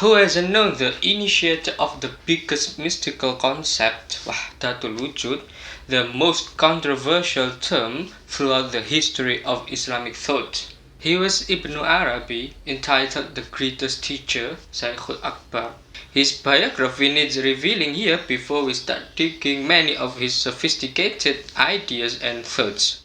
who as known the initiator of the biggest mystical concept, wahdat al-wujud, the most controversial term throughout the history of Islamic thought. He was Ibn Arabi, entitled the greatest teacher, Shaykh al-Akbar. His biography needs revealing here before we start digging many of his sophisticated ideas and thoughts.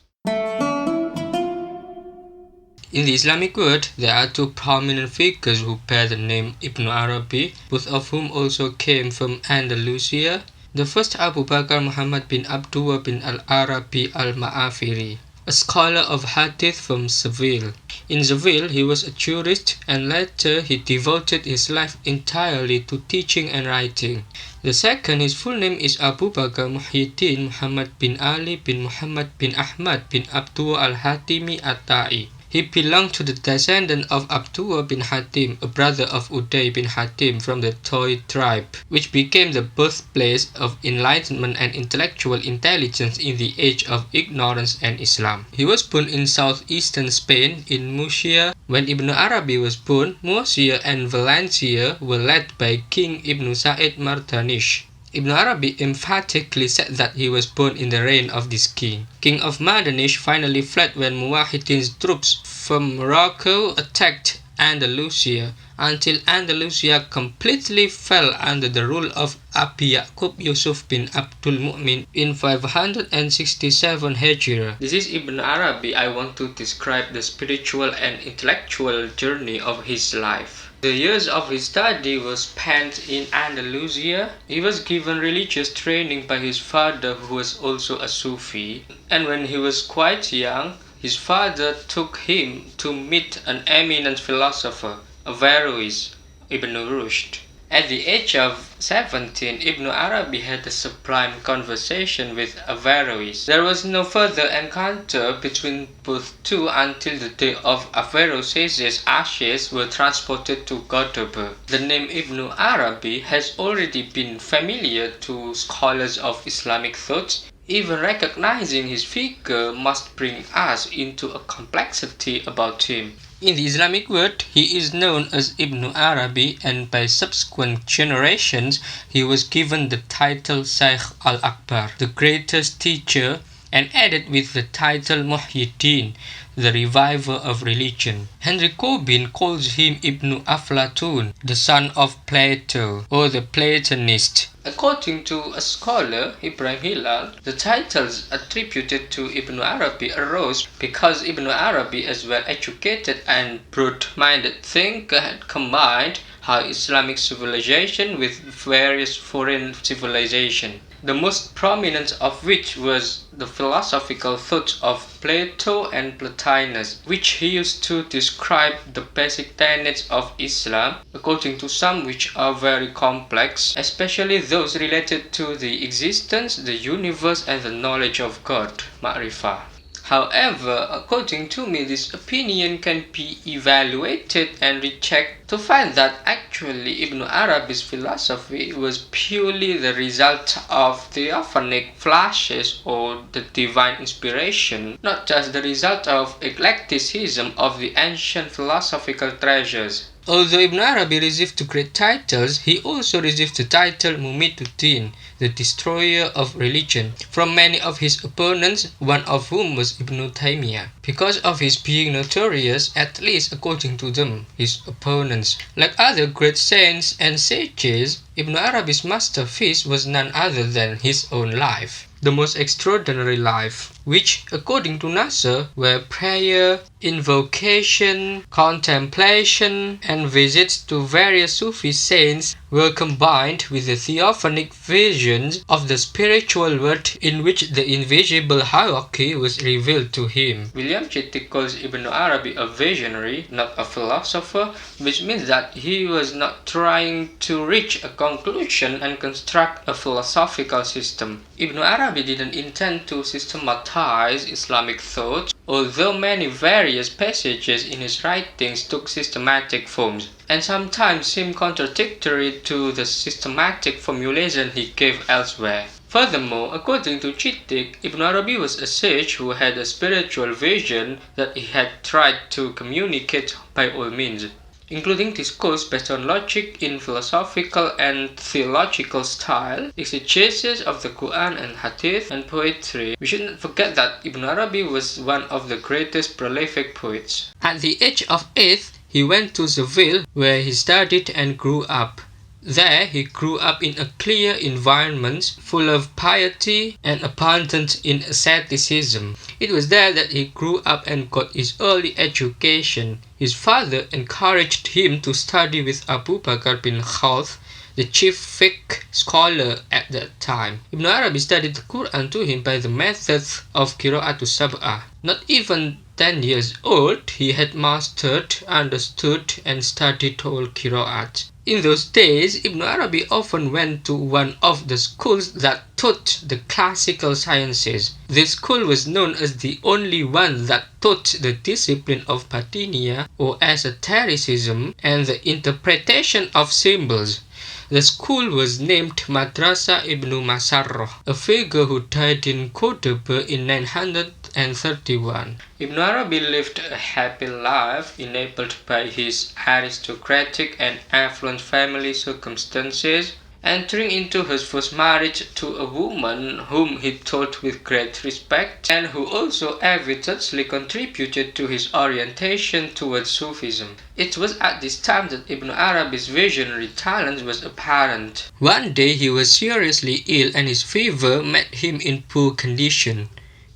In the Islamic world, there are two prominent figures who bear the name Ibn Arabi, both of whom also came from Andalusia. The first, Abu Bakr Muhammad bin Abdullah bin al-Arabi al-Ma'afiri, a scholar of hadith from Seville. In Seville, he was a jurist, and later he devoted his life entirely to teaching and writing. The second, his full name is Abu Bakr Muhyiddin Muhammad bin Ali bin Muhammad bin Ahmad bin Abdullah al-Hatimi at-Ta'i. He belonged to the descendant of Abdullah bin Hatim, a brother of Uday bin Hatim from the Toy tribe, which became the birthplace of enlightenment and intellectual intelligence in the age of ignorance and Islam. He was born in southeastern Spain in Murcia. When Ibn Arabi was born, Murcia and Valencia were led by King Ibn Sa'id Mardanish. Ibn Arabi emphatically said that he was born in the reign of this king. King of Mardanish finally fled when Muwahhidin's troops from Morocco attacked Andalusia, until Andalusia completely fell under the rule of Abi Yaqub Yusuf bin Abdul Mu'min in 567 Hijrah. This is Ibn Arabi. I want to describe the spiritual and intellectual journey of his life. The years of his study were spent in Andalusia. He was given religious training by his father, who was also a Sufi, and when he was quite young, his father took him to meet an eminent philosopher, Averroes, Ibn Rushd. At the age of 17, Ibn Arabi had a sublime conversation with Averroes. There was no further encounter between both two until the day of Averroes' ashes were transported to Cordoba. The name Ibn Arabi has already been familiar to scholars of Islamic thought. Even recognizing his figure must bring us into a complexity about him. In the Islamic world, he is known as Ibn Arabi, and by subsequent generations, he was given the title Shaykh al-Akbar, the greatest teacher, and added with the title Muhyiddin, the reviver of religion. Henry Corbin calls him Ibn Aflatun, the son of Plato, or the Platonist. According to a scholar, Ibrahim Hilal, the titles attributed to Ibn Arabi arose because Ibn Arabi, as well-educated and broad-minded thinker, had combined high Islamic civilization with various foreign civilization, the most prominent of which was the philosophical thought of Plato and Plotinus, which he used to describe the basic tenets of Islam, according to some which are very complex, especially those related to the existence, the universe, and the knowledge of God, ma'rifah. However, according to me, this opinion can be evaluated and rechecked to find that actually Ibn Arabi's philosophy was purely the result of theophanic flashes or the divine inspiration, not just the result of eclecticism of the ancient philosophical treasures. Although Ibn Arabi received two great titles, he also received the title Mumituddin, the destroyer of religion, from many of his opponents, one of whom was Ibn Taymiyyah. Because of his being notorious, at least according to them, his opponents. Like other great saints and sages, Ibn Arabi's masterpiece was none other than his own life. The most extraordinary life, which, according to Nasser, were prayer, invocation, contemplation, and visits to various Sufi saints were combined with the theophanic visions of the spiritual world in which the invisible hierarchy was revealed to him. William Chittick calls Ibn Arabi a visionary, not a philosopher, which means that he was not trying to reach a conclusion and construct a philosophical system. Ibn Arabi didn't intend to systematize Islamic thought, although many various passages in his writings took systematic forms, and sometimes seem contradictory to the systematic formulation he gave elsewhere. Furthermore, according to Chittick, Ibn Arabi was a sage who had a spiritual vision that he had tried to communicate by all means. including discourse based on logic in philosophical and theological style, exegesis of the Quran and Hadith, and poetry. We should not forget that Ibn Arabi was one of the greatest prolific poets. At the age of 8, he went to Seville, where he studied and grew up. There, he grew up in a clear environment full of piety and abundant in asceticism. It was there that he grew up and got his early education. His father encouraged him to study with Abu Bakr bin Khawth, the chief fiqh scholar at that time. Ibn Arabi studied the Quran to him by the methods of Qira'atu Sab'ah. Not even 10 years old, he had mastered, understood, and studied all Qira'at. In those days, Ibn Arabi often went to one of the schools that taught the classical sciences. This school was known as the only one that taught the discipline of Batinia or esotericism and the interpretation of symbols. The school was named Madrasa Ibn Masarrah, a figure who died in Cordoba in 931. Ibn Arabi lived a happy life enabled by his aristocratic and affluent family circumstances, entering into his first marriage to a woman whom he taught with great respect and who also evidently contributed to his orientation towards Sufism. It was at this time that Ibn Arabi's visionary talent was apparent. One day he was seriously ill and his fever made him in poor condition.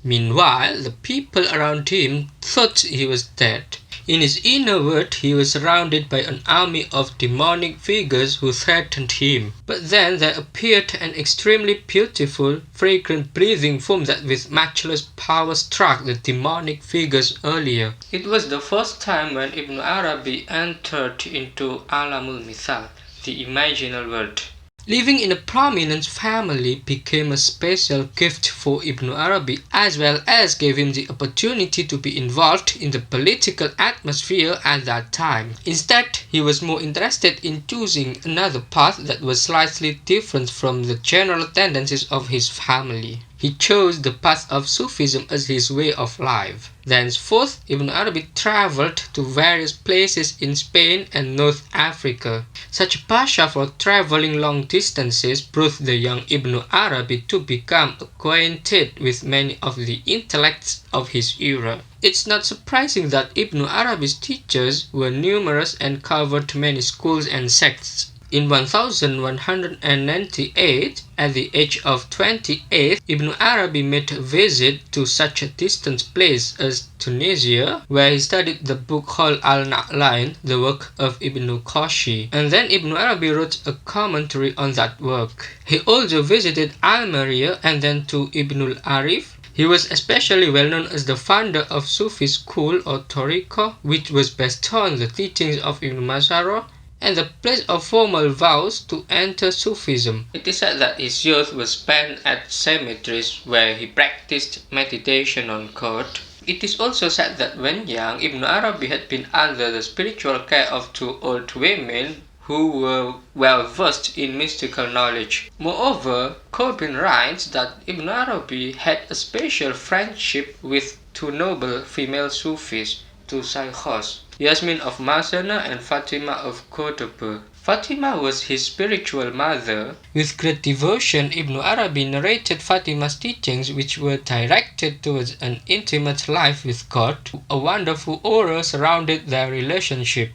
Meanwhile, the people around him thought he was dead. In his inner world, he was surrounded by an army of demonic figures who threatened him. But then there appeared an extremely beautiful, fragrant breathing form that with matchless power struck the demonic figures earlier. It was the first time when Ibn Arabi entered into Alamul Mithal, the imaginal world. Living in a prominent family became a special gift for Ibn Arabi, as well as gave him the opportunity to be involved in the political atmosphere at that time. Instead, he was more interested in choosing another path that was slightly different from the general tendencies of his family. He chose the path of Sufism as his way of life. Thenceforth, Ibn Arabi traveled to various places in Spain and North Africa. Such passion for traveling long distances brought the young Ibn Arabi to become acquainted with many of the intellects of his era. It's not surprising that Ibn Arabi's teachers were numerous and covered many schools and sects. In 1198, at the age of 28, Ibn Arabi made a visit to such a distant place as Tunisia, where he studied the book called Al-Na'lain, the work of Ibn Qashi, and then Ibn Arabi wrote a commentary on that work. He also visited Almeria and then to Ibn al-Arif. He was especially well known as the founder of Sufi school or Tariqah, which was based on the teachings of Ibn Masarrah, and the place of formal vows to enter Sufism. It is said that his youth was spent at cemeteries where he practiced meditation on God. It is also said that when young, Ibn Arabi had been under the spiritual care of two old women who were well versed in mystical knowledge. Moreover, Corbin writes that Ibn Arabi had a special friendship with two noble female Sufis, two Shaykhs, Yasmin of Masana and Fatima of Cordoba. Fatima was his spiritual mother. With great devotion, Ibn Arabi narrated Fatima's teachings, which were directed towards an intimate life with God. A wonderful aura surrounded their relationship.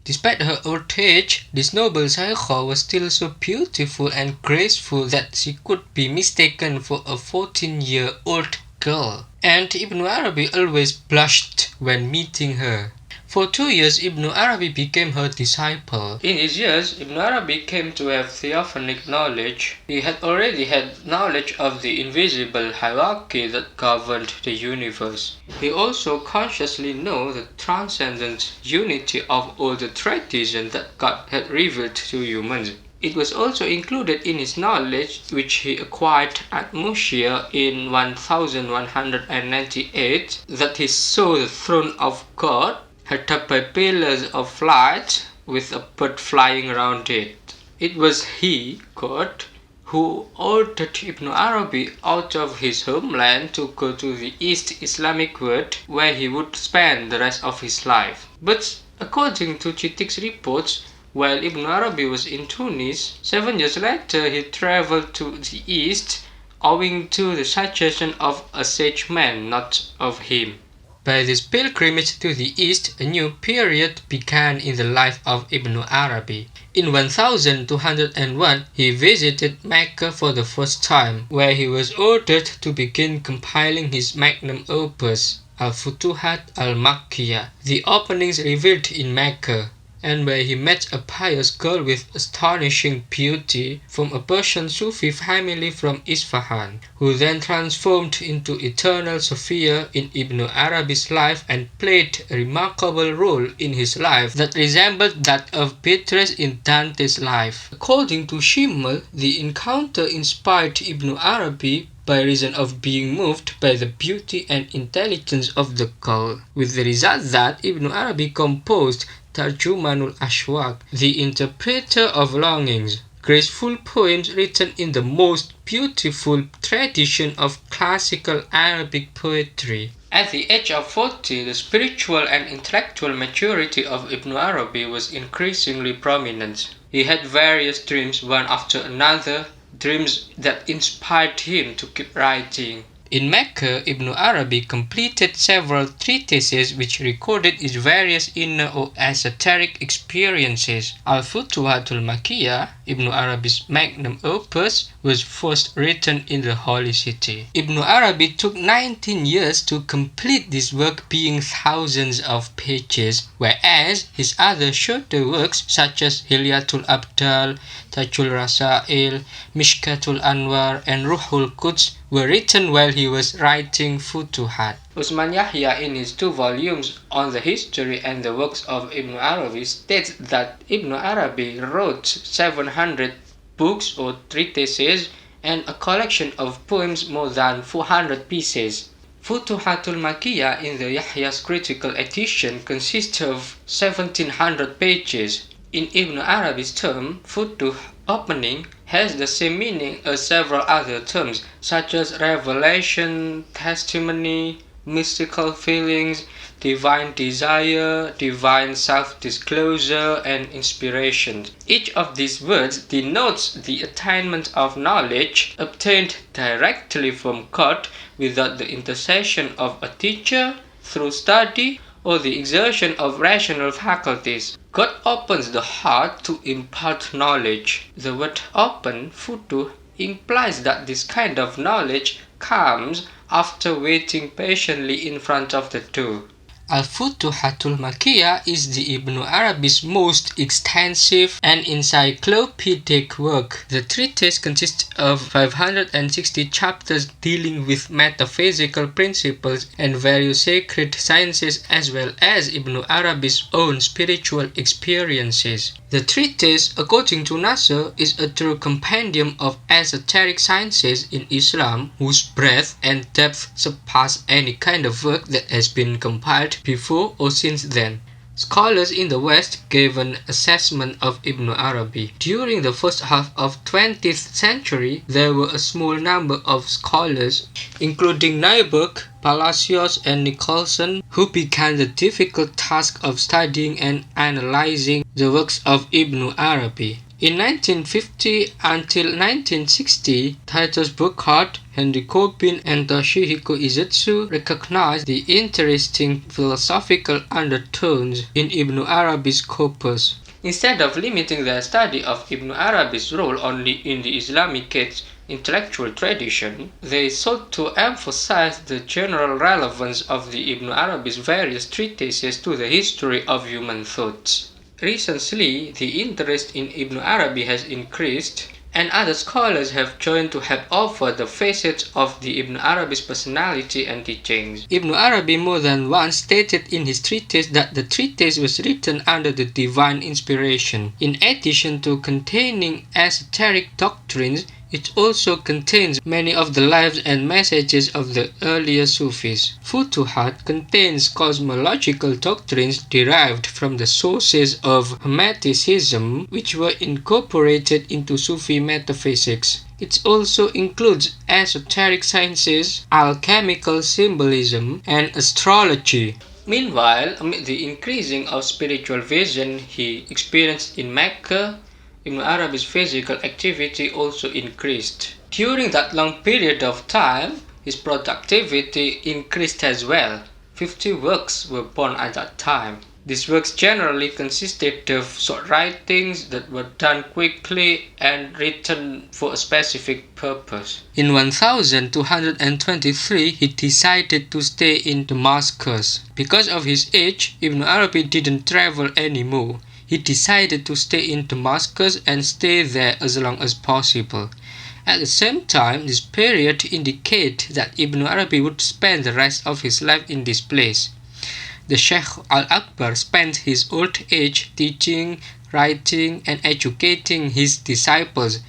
Despite her old age, this noble Shaykha was still so beautiful and graceful that she could be mistaken for a 14-year-old girl. And Ibn Arabi always blushed when meeting her. For 2 years, Ibn Arabi became her disciple. In his years, Ibn Arabi came to have theophanic knowledge. He had already had knowledge of the invisible hierarchy that governed the universe. He also consciously knew the transcendent unity of all the traditions that God had revealed to humans. It was also included in his knowledge, which he acquired at Mushia in 1198, that he saw the throne of God topped by pillars of light with a bird flying around it. It was he, God, who ordered Ibn Arabi out of his homeland to go to the East Islamic world, where he would spend the rest of his life. But According to Chitik's reports, while Ibn Arabi was in Tunis, 7 years later he traveled to the east owing to the suggestion of a sage man, not of him. By this pilgrimage to the east, a new period began in the life of Ibn Arabi. In 1201, he visited Mecca for the first time, where he was ordered to begin compiling his magnum opus, al-Futuhat al-Makkiyah, the openings revealed in Mecca, and where he met a pious girl with astonishing beauty from a Persian Sufi family from Isfahan, who then transformed into eternal Sophia in Ibn Arabi's life and played a remarkable role in his life that resembled that of Beatrice in Dante's life. According to Schimmel, the encounter inspired Ibn Arabi by reason of being moved by the beauty and intelligence of the girl, with the result that Ibn Arabi composed Tarjumanul Ashwaq, the interpreter of longings, graceful poems written in the most beautiful tradition of classical Arabic poetry. At the age of 40, the spiritual and intellectual maturity of Ibn Arabi was increasingly prominent. He had various dreams, one after another, dreams that inspired him to keep writing. In Mecca, Ibn Arabi completed several treatises which recorded his various inner or esoteric experiences. Al-Futuhatul Makkiyah, Ibn Arabi's magnum opus, was first written in the Holy City. Ibn Arabi took 19 years to complete this work, being thousands of pages, whereas his other shorter works such as Hilyatul Abdal, Tajul Rasail, Mishkatul Anwar, and Ruhul Quds were written while he was writing Futuhat. Usman Yahya, in his 2 volumes on the history and the works of Ibn Arabi, states that Ibn Arabi wrote 700 books or treatises and a collection of poems more than 400 pieces. Futuhatul Makkiyah in the Yahya's critical edition consists of 1700 pages. In Ibn Arabi's term, Futuh, opening, has the same meaning as several other terms such as revelation, testimony, mystical feelings, divine desire, divine self-disclosure, and inspiration. Each of these words denotes the attainment of knowledge obtained directly from God without the intercession of a teacher, through study, or the exertion of rational faculties. God opens the heart to impart knowledge. The word open, futuh, implies that this kind of knowledge comes after waiting patiently in front of the door. Al-Futuhatul Makkiyah is the Ibn Arabi's most extensive and encyclopedic work. The treatise consists of 560 chapters dealing with metaphysical principles and various sacred sciences, as well as Ibn Arabi's own spiritual experiences. The treatise, according to Nasser, is a true compendium of esoteric sciences in Islam, whose breadth and depth surpass any kind of work that has been compiled before or since then. Scholars in the West gave an assessment of Ibn Arabi. During the first half of 20th century, there were a small number of scholars, including Nyberg, Palacios, and Nicholson, who began the difficult task of studying and analyzing the works of Ibn Arabi. In 1950 until 1960, Titus Burckhardt, Henry Corbin, and Toshihiko Izetsu recognized the interesting philosophical undertones in Ibn Arabi's corpus. Instead of limiting their study of Ibn Arabi's role only in the Islamic intellectual tradition, they sought to emphasize the general relevance of the Ibn Arabi's various treatises to the history of human thought. Recently, the interest in Ibn Arabi has increased, and other scholars have joined to help offer the facets of the Ibn Arabi's personality and teachings. Ibn Arabi more than once stated in his treatise that the treatise was written under the divine inspiration. In addition to containing esoteric doctrines, it also contains many of the lives and messages of the earlier Sufis. Futuhat contains cosmological doctrines derived from the sources of Hermeticism, which were incorporated into Sufi metaphysics. It also includes esoteric sciences, alchemical symbolism, and astrology. Meanwhile, amid the increasing of spiritual vision he experienced in Mecca, Ibn Arabi's physical activity also increased. During that long period of time, his productivity increased as well. 50 works were born at that time. These works generally consisted of short writings that were done quickly and written for a specific purpose. In 1223, he decided to stay in Damascus. Because of his age, Ibn Arabi didn't travel anymore. He decided to stay in Damascus and stay there as long as possible. At the same time, this period indicates that Ibn Arabi would spend the rest of his life in this place. The Shaykh al-Akbar spent his old age teaching, writing, and educating his disciples.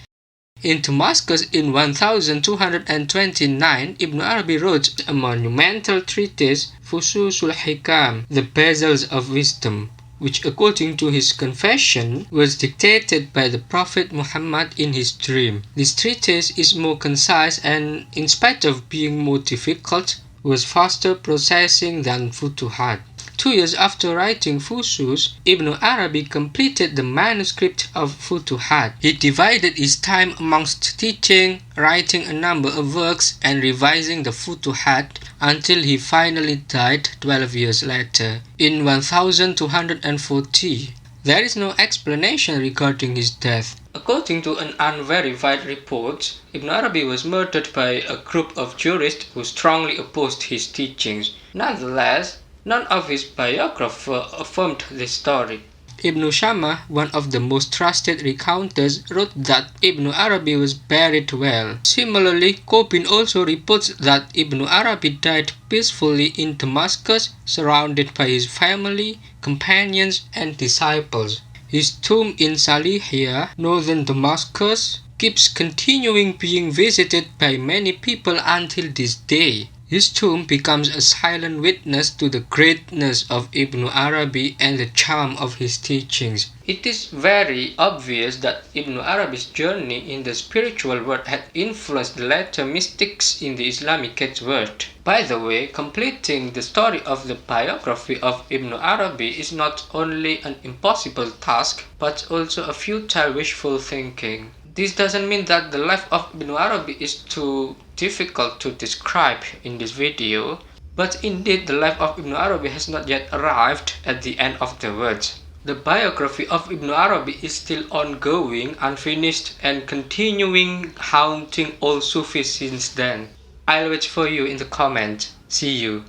In Damascus in 1229, Ibn Arabi wrote a monumental treatise, Fususul Hikam, the Bezels of Wisdom, which according to his confession was dictated by the Prophet Muhammad in his dream. This treatise is more concise and, in spite of being more difficult, was faster processing than Futuhat. 2 years after writing Fusus, Ibn Arabi completed the manuscript of Futuhat. He divided his time amongst teaching, writing a number of works, and revising the Futuhat until he finally died 12 years later, in 1240. There is no explanation regarding his death. According to an unverified report, Ibn Arabi was murdered by a group of jurists who strongly opposed his teachings. Nonetheless, none of his biographers affirmed this story. Ibn Shammah, one of the most trusted recounters, wrote that Ibn Arabi was buried well. Similarly, Qobin also reports that Ibn Arabi died peacefully in Damascus, surrounded by his family, companions, and disciples. His tomb in Salihiyah, northern Damascus, keeps continuing being visited by many people until this day. His tomb becomes a silent witness to the greatness of Ibn Arabi and the charm of his teachings. It is very obvious that Ibn Arabi's journey in the spiritual world had influenced the later mystics in the Islamic world. By the way, completing the story of the biography of Ibn Arabi is not only an impossible task, but also a futile wishful thinking. This doesn't mean that the life of Ibn Arabi is too difficult to describe in this video, but indeed the life of Ibn Arabi has not yet arrived at the end of the world. The biography of Ibn Arabi is still ongoing, unfinished, and continuing haunting all Sufis since then. I'll wait for you in the comments. See you.